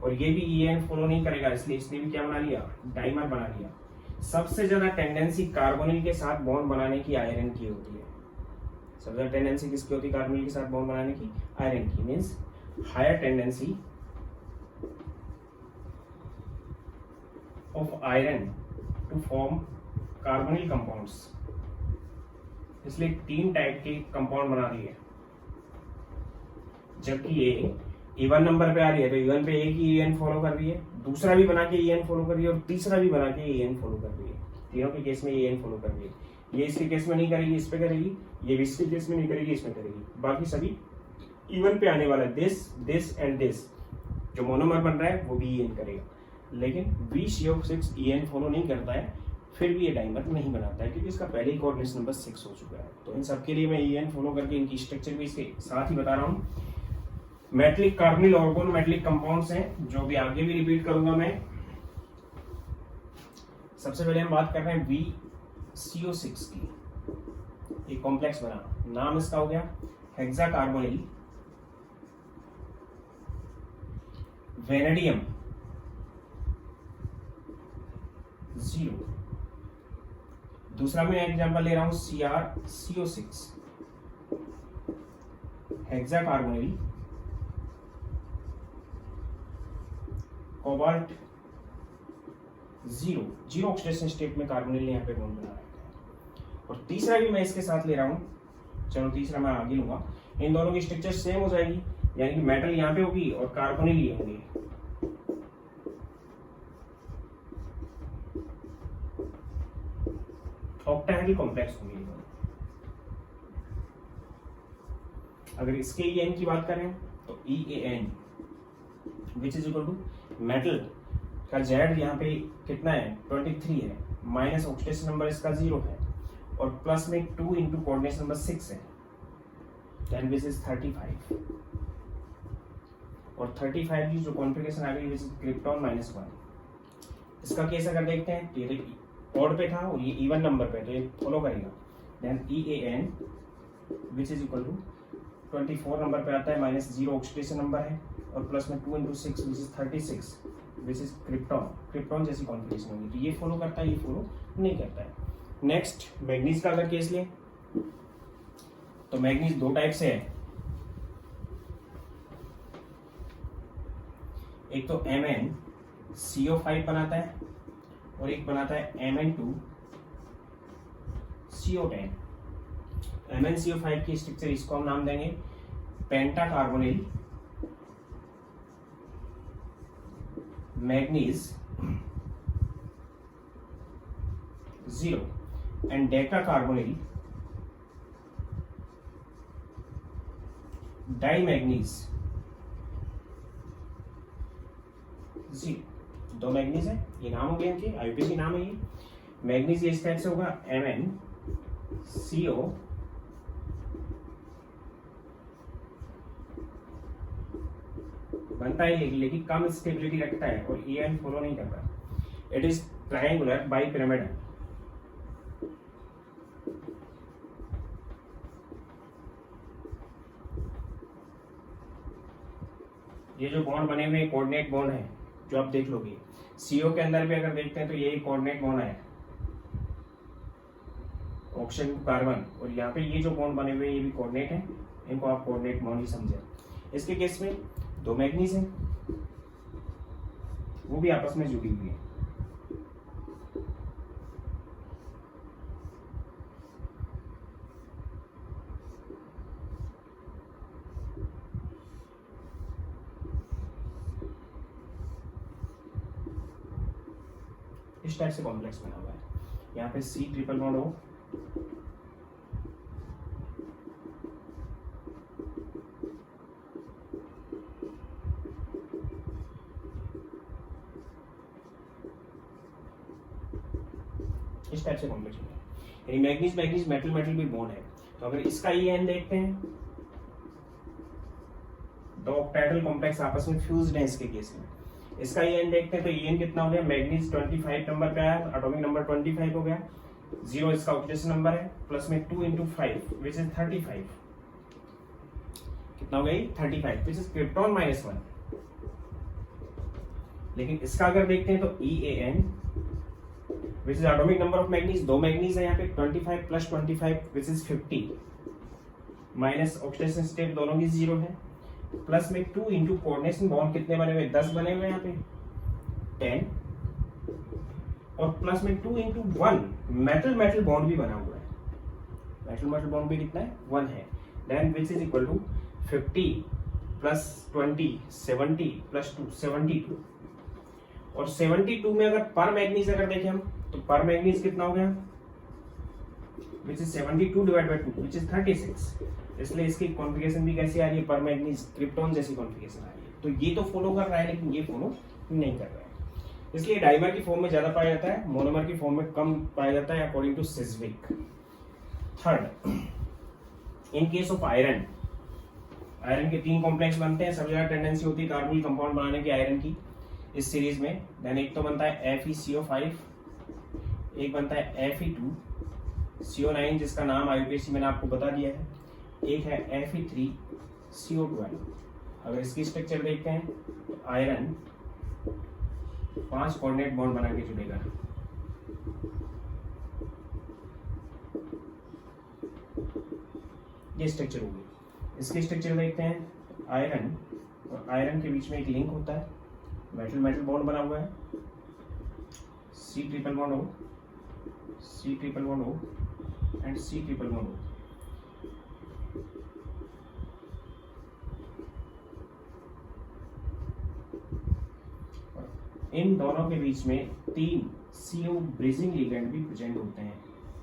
और ये भी EAN फॉलो नहीं करेगा, इसलिए इसने भी क्या बना लिया, डाइमर बना लिया। सबसे ज्यादा टेंडेंसी कार्बोनिल के साथ बॉन्ड बनाने की आयरन की होती है। सबसे ज्यादा टेंडेंसी किसकी होती है कार्बोनिल के साथ बॉन्ड बनाने की, आयरन की। Means higher tendency of iron to form carbonyl compounds. इसलिए 3 टाइप के कंपाउंड बना रही है। जबकि ये इवन नंबर पे आ रही है तो इवन पे एक ही EAN फॉलो कर रही है, दूसरा भी बना के EAN फॉलो कर रही है और तीसरा भी बना के EAN फॉलो कर रही है। तीनों के केस में EAN फॉलो कर रही है। ये इसके केस में नहीं करेगी, इस पे करेगी, ये भी इसके केस में नहीं करेगी, इसमें करेगी। बाकी सभी इवन पे आने वाला है, दिस एंड दिस। जो मोनोमर बन रहा है वो भी EAN करेगा, लेकिन VCO6 EAN फॉलो नहीं करता है, फिर भी ये डाइमर नहीं बनाता है क्योंकि इसका पहले ही कोऑर्डिनेशन नंबर 6 हो चुका है। तो इन सबके लिए मैं EAN फॉलो करके इनकी स्ट्रक्चर भी इसके साथ ही बता रहा हूँ। मेटलिक कार्बोनिल ऑर्गोनोमेटलिक कंपाउंड्स हैं जो भी आगे भी रिपीट करूंगा मैं। सबसे पहले हम बात कर रहे हैं VCO6 की। एक कॉम्प्लेक्स बना, नाम इसका हो गया हेक्सा कार्बोनिल वेनेडियम 0। दूसरा मैं एग्जांपल ले रहा हूं CrCO6 hexa carbonyl cobalt 0 oxidation state में कार्बोनिल ने यहाँ पे बॉन्ड बना रखा है। और तीसरा भी मैं इसके साथ ले रहा हूँ, चलो तीसरा मैं आगे लूंगा। इन दोनों की स्ट्रक्चर सेम हो जाएगी, यानी कि मेटल यहाँ पे होगी और कार्बोनिल ये होंगे। ऑक्टाहेड्रल कॉम्प्लेक्स होंगे। अगर इसके EAN की बात करें तो EAN which is equal to metal का जेड यहाँ पे कितना है 23 है, माइनस ऑक्सीडेशन नंबर इसका 0 है और प्लस में 2 इंटू कोऑर्डिनेशन नंबर 6 है, देन विच इज 35 और 35 की जो कॉन्फ़िगरेशन आ गई विच इज क्रिप्टॉन -1। इसका केस अगर देखते हैं तो ये ऑड पे था और ये इवन नंबर पे, तो ये फॉलो करेगा। Then EAN which is equal to 24 number पे आता है, -0 ऑक्सीडेशन नंबर है और प्लस में 2 into 6 which is 36 which is krypton जैसी कॉन्फ़िगरेशन होगी। तो ये फॉलो करता है, ये फॉलो नहीं करता है। नेक्स्ट मैग्नीज का अगर केस ले तो मैग्नीज दो टाइप से है, एक तो MnCO5 बनाता है और एक बनाता है Mn2CO10। MnCO5 की स्ट्रक्चर इसको हम नाम देंगे पेंटाकार्बोनिल मैग्नीज 0 एंड डेकाकार्बोनिल डाईमैग्नीज 0। दो मैग्नीज है, ये नाम हो गया इनके, IUPAC नाम है ये। मैग्नीज इस टाइप से होगा MnCO बनता है लेकिन कम स्टेबिलिटी रखता है और EAN फॉलो नहीं करता। It is triangular bipyramidal. ये जो बॉन्ड बने हुए कोऑर्डिनेट बॉन्ड है जो आप देख लोगे, CO के अंदर भी अगर देखते हैं तो ये कोऑर्डिनेट बॉन्ड है ऑक्सीजन कार्बन, और यहाँ पे ये जो बॉन्ड बने हुए ये भी कोऑर्डिनेट है, इनको आप कोऑर्डिनेट बॉन्ड ही समझे। इसके केस में दो मैग्नीज हैं, वो भी आपस में जुड़ी हुई है। इस टाइप से कॉम्प्लेक्स बना हुआ है। यहाँ पे C ट्रिपल बॉन्ड हो, इस टाइप से कॉम्प्लेक्स बना है, यानी मैग्नीज मेटल भी बॉन्ड है। तो अगर इसका EAN देखते हैं, दो ऑक्टाहेड्रल कॉम्प्लेक्स आपस में फ्यूज्ड हैं इसके केस में। इसका EAN देखते हैं तो EAN कितना हो गया, मैग्नीज 25 नंबर पे आया, एटॉमिक नंबर 25 हो गया, 0 इसका ऑक्सीडेशन नंबर है, प्लस में 2 इंटू 5 विच इज 35, कितना हो गई 35 विच इज क्रिप्टॉन -1। लेकिन इसका अगर देखते हैं तो EAN which is atomic number of manganese, दो मैग्नीज है यहाँ पे, 25 plus 25 which is 50, minus oxidation state दोनों की 0 है, प्लस में 2 इंटू कोऑर्डिनेशन बॉन्ड कितने बने हुए 10 बने हुए यहाँ पे 10, और प्लस में 2 इंटू 1 मेटल बॉन्ड भी बना हुआ है, मेटल बॉन्ड भी कितना है 1 है, then which is equal to 50 plus 20 70 plus 2 72, और 72 में अगर पर मैग्नीज अगर देखें हम तो पर मैग्नीज कितना हो गया which is 72 divide by 2 which is 36। इसलिए इसकी कॉन्फ़िगरेशन भी कैसी आ रही है, पर मैग्नीज क्रिप्टॉन जैसी कॉन्फ़िगरेशन आ रही है। तो ये तो फॉलो कर रहा है लेकिन ये फॉलो नहीं कर रहा है, इसलिए डाइमर की फॉर्म में ज्यादा पाया जाता है, मोनोमर की फॉर्म में कम पाया जाता है according to Sidgwick. Third, in case of iron के 3 कॉम्प्लेक्स बनते हैं, सबसे ज्यादा टेंडेंसी होती है कार्बोनिल कंपाउंड बनाने की आयरन की इस सीरीज में। देन एक तो बनता है FeCO5, एक बनता है Fe2CO9 जिसका नाम IUPAC मैंने आपको बता दिया है, एक है Fe3CO12। अगर इसकी स्ट्रक्चर देखते हैं तो आयरन 5 कोऑर्डिनेट बॉन्ड बना के जुड़ेगा, ये स्ट्रक्चर होगी। इसकी स्ट्रक्चर देखते हैं, आयरन और आयरन के बीच में एक लिंक होता है, मेटल बॉन्ड बना हुआ है, C ट्रिपल बॉन्ड हो एंड C ट्रिपल बॉन्ड हो। इन दोनों के बीच में 3 CO ब्रिजिंग लिगेंड भी प्रेजेंट होते हैं।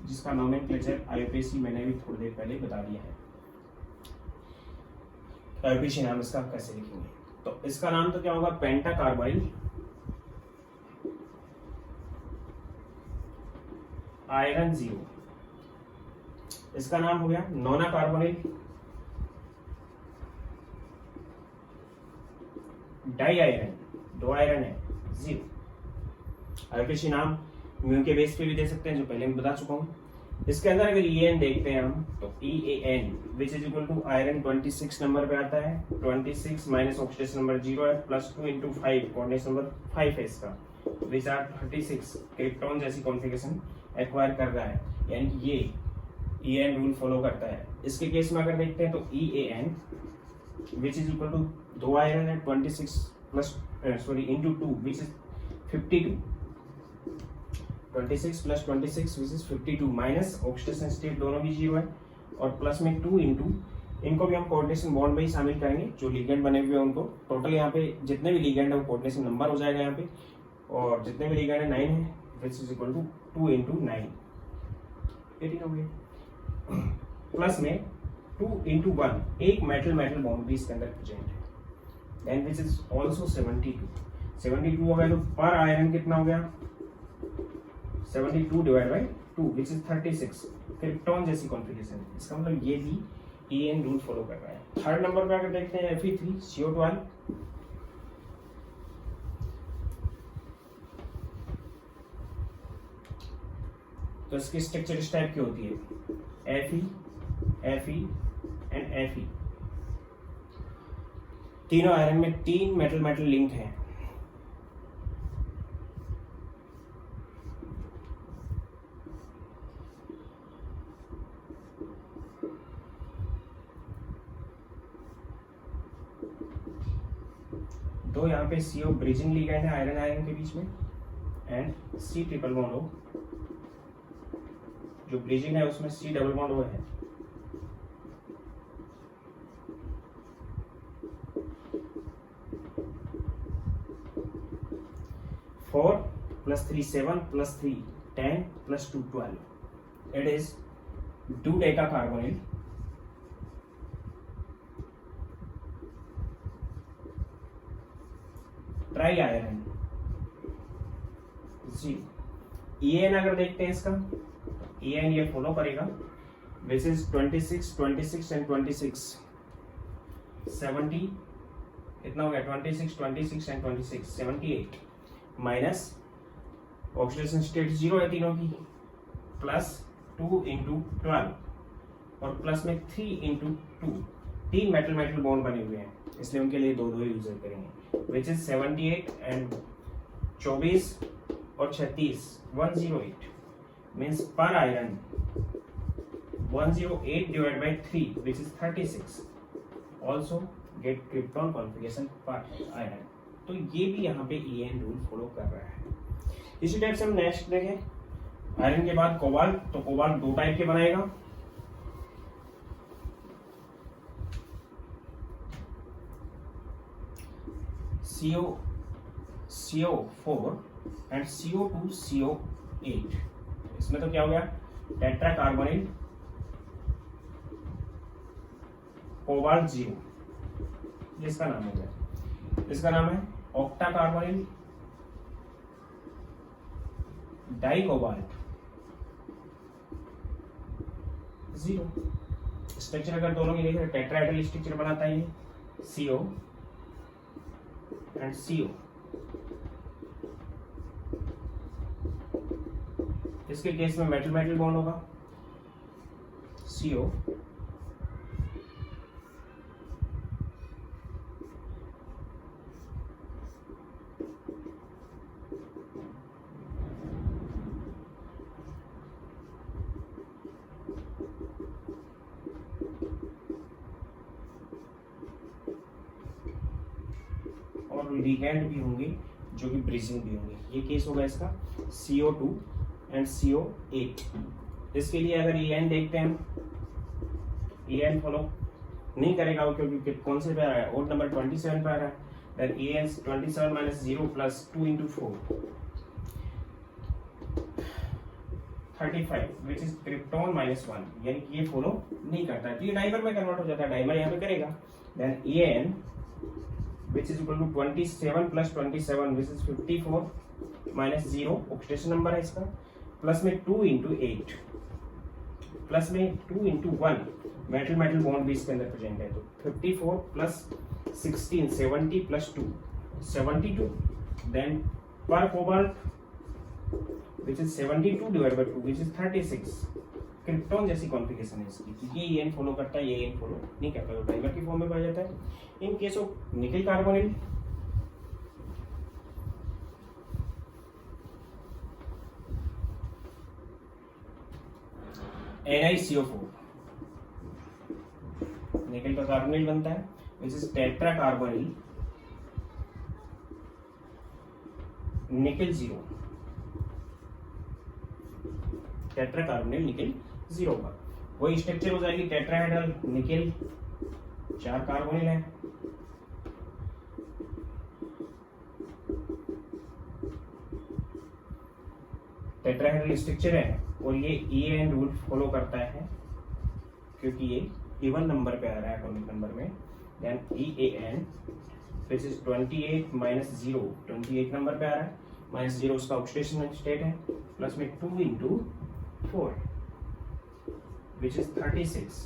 जिसका नोमेनक्लेचर आईयूपीएसी मैंने भी थोड़ी देर पहले बता दिया है। आईयूपीएसी नाम इसका कैसे लिखेंगे, तो इसका नाम तो क्या होगा, पेंटा कार्बाइल आयरन 0। इसका नाम हो गया नोना कार्बोनिल डाई आयरन, 2 आयरन है 0। आईयूपीएसी नाम म्यू के बेस पे भी दे सकते हैं, जो पहले मैं बता चुका हूं। इसके अंदर अगर EAN देखते हैं हम, तो EAN which is equal to iron 26 number पे आता है। 26 माइनस ऑक्सीडेशन नंबर 0 है, प्लस 2 इंटू 5 कोऑर्डिनेट नंबर 5 है इसका, विच आर 36 क्रिप्टॉन जैसी कॉन्फ़िगरेशन एक्वायर कर रहा है, यानी कि ये EAN रूल फॉलो करता है। इसके केस में अगर देखते हैं तो EAN which is equal to 2 iron है 26 plus into 2 which is 52, 26 plus 26 which is 52 minus oxidation state दोनों भी 0 है, और प्लस में 2 इंटू, इनको भी हम कोऑर्डिनेशन बॉन्ड में ही शामिल करेंगे, जो लिगेंड बने हुए हैं उनको। टोटल यहाँ पे जितने भी लिगेंड है वो कोऑर्डिनेशन नंबर हो जाएगा यहाँ पे, और जितने भी लिगेंड है 9 है, which is equal to 2 into 9 18 हो गया, प्लस में 2 इंटू 1 एक मेटल मेटल बॉन्ड भी इसके अंदर प्रेजेंट है, देन विच इज ऑल्सो 72 हो गया, तो पर आयरन कितना हो गया 72 divide by 2 which is 36 krypton जैसी कॉन्फ़िगरेशन। इसका मतलब ये भी EAN रूल फॉलो कर रहा है। थर्ड नंबर पे अगर देखते हैं Fe3 CO12, तो इसकी स्ट्रक्चर इस टाइप की होती है, Fe एंड Fe। तीनों आयरन में 3 मेटल मेटल लिंक है। दो यहाँ पे CO ब्रिजिंग लिगेंड है आयरन आयरन के बीच में, and C triple bond O, जो ब्रिजिंग है उसमें C डबल बॉन्ड O है। Four plus 3 7 plus 3 10 plus 2 12, it is dodeca carbonyl tri iron 0। EAN अगर देखते हैं इसका, EAN ये फॉलो करेगा, विच इज 26 26 एंड 26 70, कितना हो गया 26 26 एंड 26 78, माइनस ऑक्सीडेशन स्टेट 0 है तीनों की, प्लस 2 इंटू 12 और प्लस में 3 इंटू 2, 3 मेटल मेटल बॉन्ड बने हुए हैं, इसलिए उनके लिए दो यूज करेंगे, विच इज 78 एंड 24 और 36 108 मीन्स पर iron 108 divide by 3 which is 36 also get krypton configuration पर आयरन। तो ये भी यहाँ पे EAN रूल फॉलो कर रहा है। इसी टाइप से हम नेक्स्ट देखें, आयरन के बाद कोबाल्ट, तो कोबाल्ट 2 टाइप के बनाएगा, CO4 एंड CO2CO8। इसमें तो क्या हो गया टेट्रा कार्बोनिल कोबाल्ट 0, जिसका नाम हो गया, इसका नाम है octa carbonyl di cobalt 0। Structure अगर दोनों की देखें, टेट्राहेड्रल स्ट्रक्चर बनाता है ये, CO एंड CO। इसके केस में मेटल मेटल बॉन्ड होगा, CO और लिगेंड भी होंगे जो कि ब्रिजिंग भी होंगे। ये केस होगा इसका CO2 एंड CO8। इसके लिए अगर EAN देखते हैं, EAN फॉलो नहीं करेगा वो, क्योंकि कौन से पे आ रहा है, ओड नंबर 27 पे आ रहा है, then EAN 27 minus 0 plus 2 into 4 35 which is krypton -1, यानी कि ये फॉलो नहीं करता है, तो ये डाइमर में कन्वर्ट हो जाता है, डाइमर यहाँ पे करेगा। Then EAN which is equal to 27 plus 27 which is 54 minus 0 oxidation number है इसका, प्लस में 2 इंटू 8 प्लस में 2 इंटू 1 मेटल मेटल बॉन्ड भी इसके अंदर प्रेजेंट है, तो 54 प्लस 16 70 प्लस 2 72, देन पर cobalt which is 72 divided by 2 which is 36। Krypton जैसी कॉन्फ़िगरेशन है इसकी, क्योंकि ये EN फॉलो करता है, ये EN फॉलो नहीं करता, तो डाइमर की फॉर्म में पाया जाता है। इन केस ऑफ निकल कार्बोनिल NiCO4 निकल का कार्बोनिल बनता है which is टेट्रा कार्बोनिल निकल 0, टेट्रा कार्बोनिल निकल 0 का वही स्ट्रक्चर हो जाएगी, टेट्राहेड्रल निकल 4 कार्बोनिल है, टेट्राहेड्रल स्ट्रक्चर है, और ये EAN रूल फॉलो करता है क्योंकि ये इवन नंबर पे आ रहा है एटॉमिक नंबर में। Then EAN which is 28 minus 0 28 number पे आ रहा है, माइनस 0 उसका ऑक्सीडेशन स्टेट है, प्लस में 2 into 4 which is 36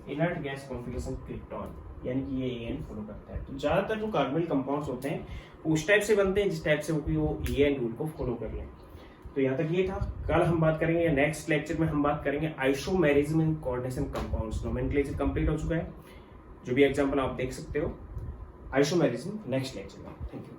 inert gas configuration krypton, यानी कि ये EAN फॉलो करता है। तो ज्यादातर जो कार्बोनिल कंपाउंड्स होते हैं उस टाइप से बनते हैं जिस टाइप से वो EAN रूल को फॉलो कर लें। तो यहाँ तक ये था। कल हम बात करेंगे, नेक्स्ट लेक्चर में हम बात करेंगे isomerism in coordination compounds. Nomenclature complete हो चुका है, जो भी एग्जांपल आप देख सकते हो आइसोमेरिज्म नेक्स्ट लेक्चर में। Thank you.